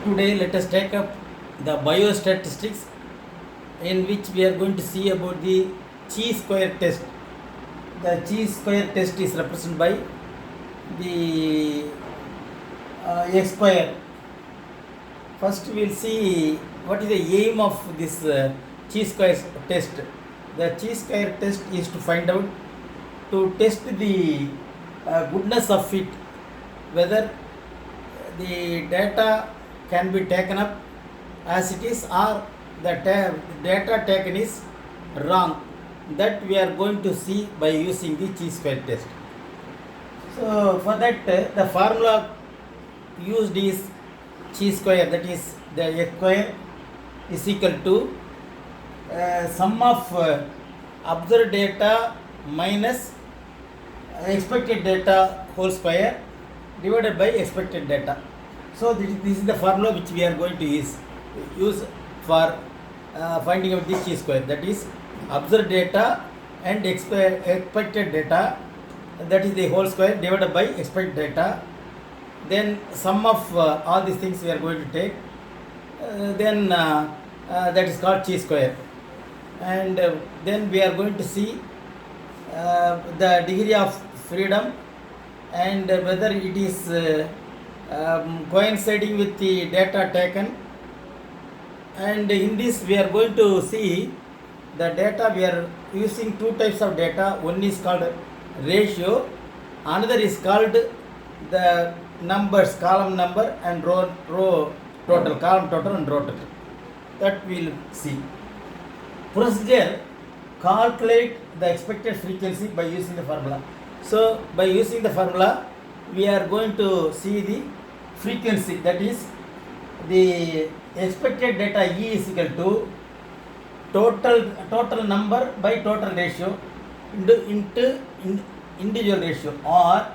Today, let us take up the biostatistics, in which we are going to see about the chi-square test. The chi-square test is represented by the x square. First, we will see what is the aim of this chi-square test. The chi-square test is to find out, to test the goodness of it, whether the data can be taken up as it is, or the data taken is wrong. That we are going to see by using the chi-square test. So for that, the formula used is chi-square, that is the x square is equal to sum of observed data minus expected data whole square divided by expected data. So this is the formula which we are going to use for finding out the chi-square, that is observed data and expected data, that is the whole square divided by expected data. Then sum of all these things we are going to take, then that is called chi-square. And then we are going to see the degree of freedom and whether it is coinciding with the data taken. And in this we are going to see the data. We are using two types of data. One is called ratio, another is called the numbers, column number and row total, column total and row total. That we will see. Procedure: calculate the expected frequency by using the formula. So by using the formula, we are going to see the frequency, that is the expected data E is equal to total number by total ratio into individual ratio, or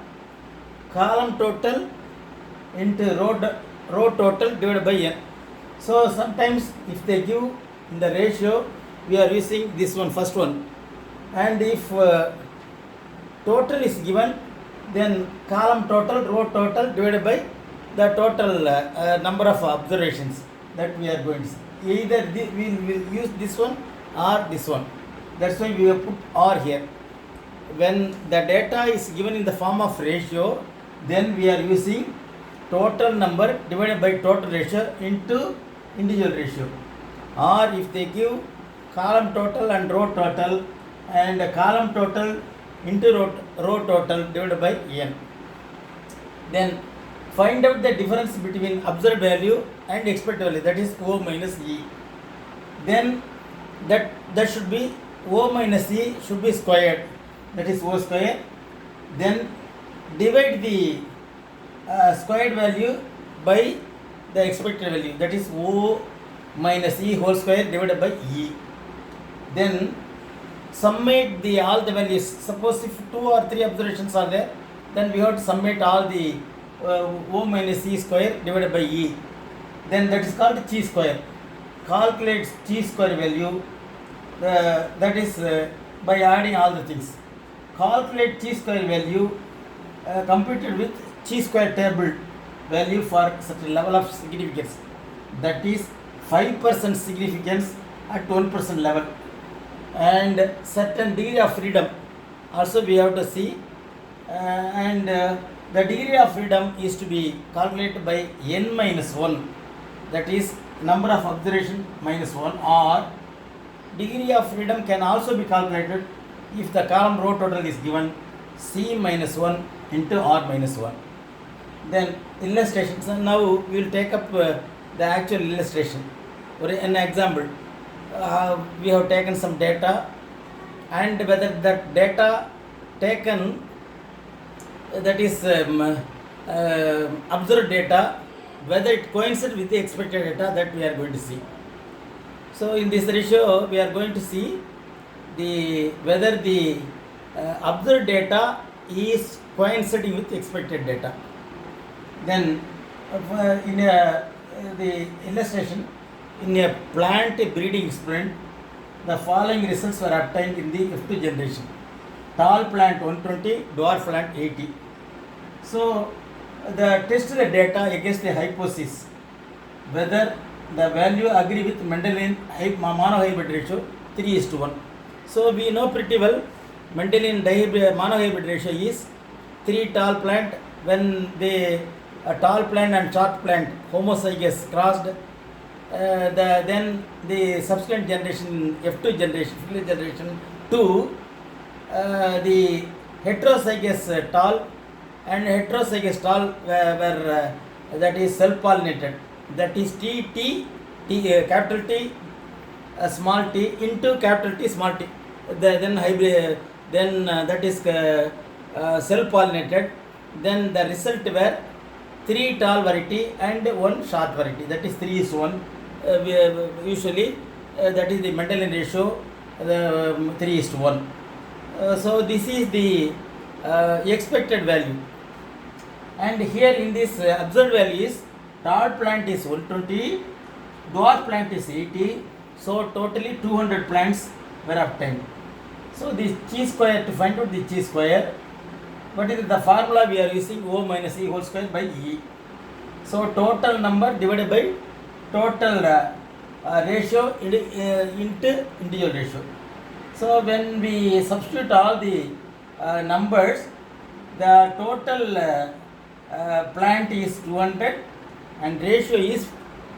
column total into row total divided by n. So sometimes if they give in the ratio, we are using this one, first one, and if total is given, then column total, row total divided by the total number of observations that we are going to see. Either we will use this one or this one. That's why we have put or here. When the data is given in the form of ratio, then we are using total number divided by total ratio into individual ratio. Or if they give column total and row total, and column total into row total divided by n. Then find out the difference between observed value and expected value, that is O minus E. Then that should be O minus E should be squared, that is O square. Then divide the squared value by the expected value, that is O minus E whole square divided by E. Then summate all the values. Suppose if 2 or 3 observations are there, then we have to summate all the O minus E square divided by E. Then that is called chi-square. Calculate chi-square value, that is by adding all the things. Calculate chi-square value computed with chi-square table value for such a level of significance, that is 5% significance at 1% level, and certain degree of freedom also we have to see, and the degree of freedom is to be calculated by n minus 1, that is number of observation minus 1, or degree of freedom can also be calculated if the column row total is given C minus 1 into R minus 1. Then illustrations. So now we will take up the actual illustration. For an example, we have taken some data, and whether that data taken, that is observed data, whether it coincides with the expected data, that we are going to see. So in this ratio, we are going to see whether the observed data is coinciding with expected data. Then in the illustration, in a plant breeding experiment, the following results were obtained in the F2 generation: tall plant 120, dwarf plant 80. So the test the data against the hypothesis. whether the value agree with Mendelian monohybrid ratio 3:1. So we know pretty well Mendelian monohybrid ratio is 3 tall plant when they a tall plant and short plant homozygous crossed, then the subsequent generation F2 generation 2, the heterozygous tall and heterozygous tall were that is self-pollinated, that is capital T small t into capital T small t, then hybrid, then that is self-pollinated. Then the result were 3 tall variety and 1 short variety, that is 3:1. Usually that is the Mendelian ratio, 3:1. So this is the expected value, and here in this observed value is tall plant is 120, dwarf plant is 80, so totally 200 plants were obtained. So this chi square, to find out the chi square, what is the formula we are using? O minus E whole square by E. So total number divided by total ratio into individual ratio. So when we substitute all the numbers, the total plant is 200 and ratio is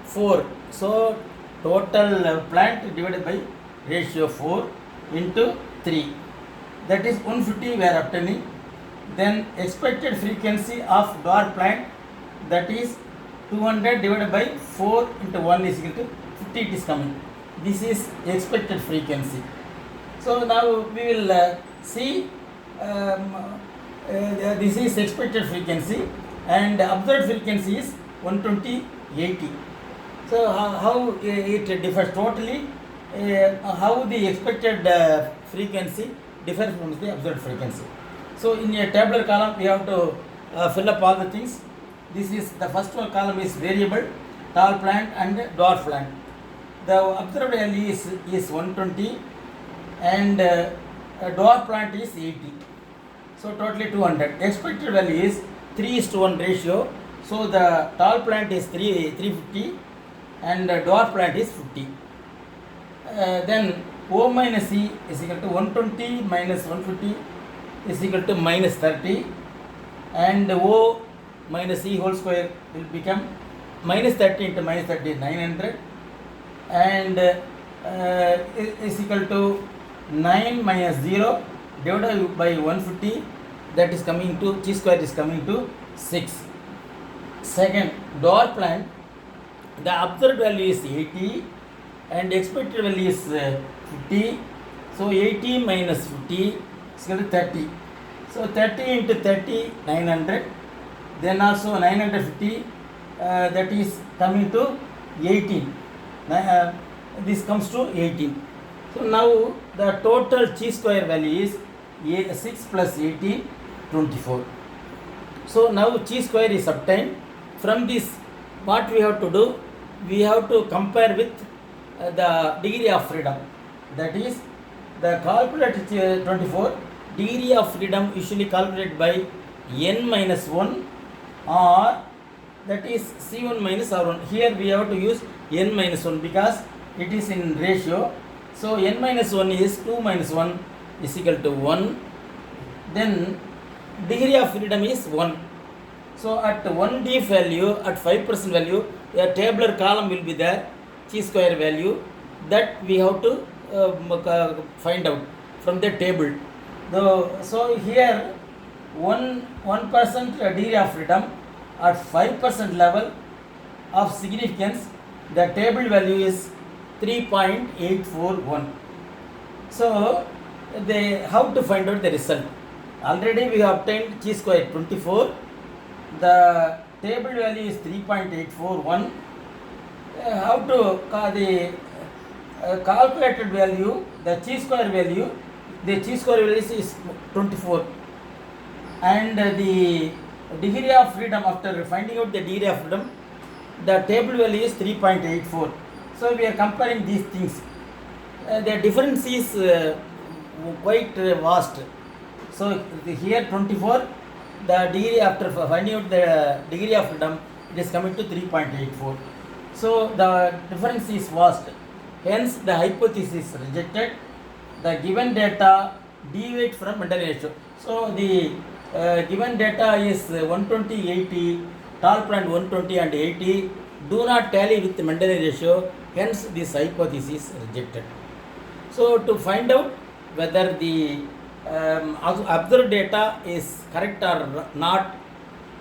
4. So total plant divided by ratio 4 into 3, that is 150 we are obtaining. Then expected frequency of dwarf plant, that is 200 divided by 4 into 1 is equal to 50, it is coming. This is expected frequency. So now we will see this is expected frequency and observed frequency is 120/80. So how it differs totally, how the expected frequency differs from the observed frequency. So in a tabular column we have to fill up all the things. This is the first one column is variable, tall plant and dwarf plant. The observed value is 120 and dwarf plant is 80. So totally 200. Expected value is 3:1 ratio. So the tall plant is 350 and dwarf plant is 50. Then O minus E is equal to 120 minus 150 is equal to minus 30, and O minus E whole square will become minus 30 into minus 30 is 900, and is equal to 9 minus 0 divided by 150, that is coming to chi square is coming to 6. Second, dwarf plant, the observed value is 80 and expected value is 50. So 80 minus 50 is equal to 30. So 30 into 30, 900. Then also 950, that is coming to 18. This comes to 18. So now the total chi square value is 6 plus 18, 24. So now chi square is obtained. From this, what we have to do? We have to compare with the degree of freedom. That is, the calculated 24, degree of freedom usually calculated by n minus 1, or that is C1 minus R1. Here we have to use n minus 1 because it is in ratio. So n minus 1 is 2 minus 1 is equal to 1. Then degree of freedom is 1. So at 1D value, at 5% value, a tabular column will be there, chi square value, that we have to find out from the table. So here 1% degree of freedom at 5% level of significance, the table value is 3.841. So how to find out the result? Already we have obtained chi square 24. The table value is 3.841. How to the calculated value, the chi square value, the chi square value is 24, and the degree of freedom, after finding out the degree of freedom, the table value is 3.84. So we are comparing these things. The difference is quite vast. So here 24, the degree after finding out the degree of freedom, it is coming to 3.84. So the difference is vast. Hence the hypothesis rejected. The given data deviate from Mendelian ratio. So the given data is 120, 80, tall plant 120 and 80 do not tally with the Mendelian ratio. Hence this hypothesis rejected. So to find out whether the observed data is correct or not,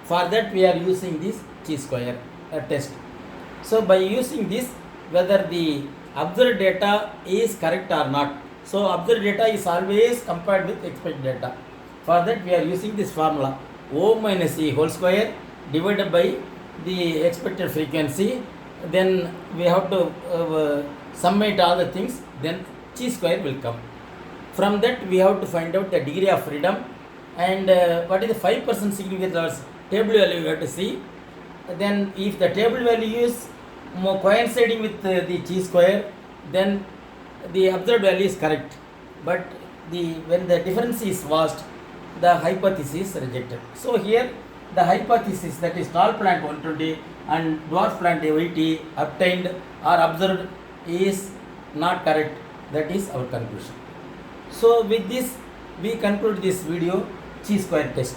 for that we are using this chi-square test. So by using this, whether the observed data is correct or not. So observed data is always compared with expected data. For that we are using this formula, O minus E whole square divided by the expected frequency. Then we have to summate all the things, then chi-square will come. From that we have to find out the degree of freedom, and what is the 5% significance table value we have to see. Then if the table value is more coinciding with the chi-square, then the observed value is correct. But when the difference is vast, the hypothesis is rejected. So here the hypothesis, that is tall plant 120 and dwarf plant 80 obtained or observed, is not correct. That is our conclusion. So with this we conclude this video chi-square test.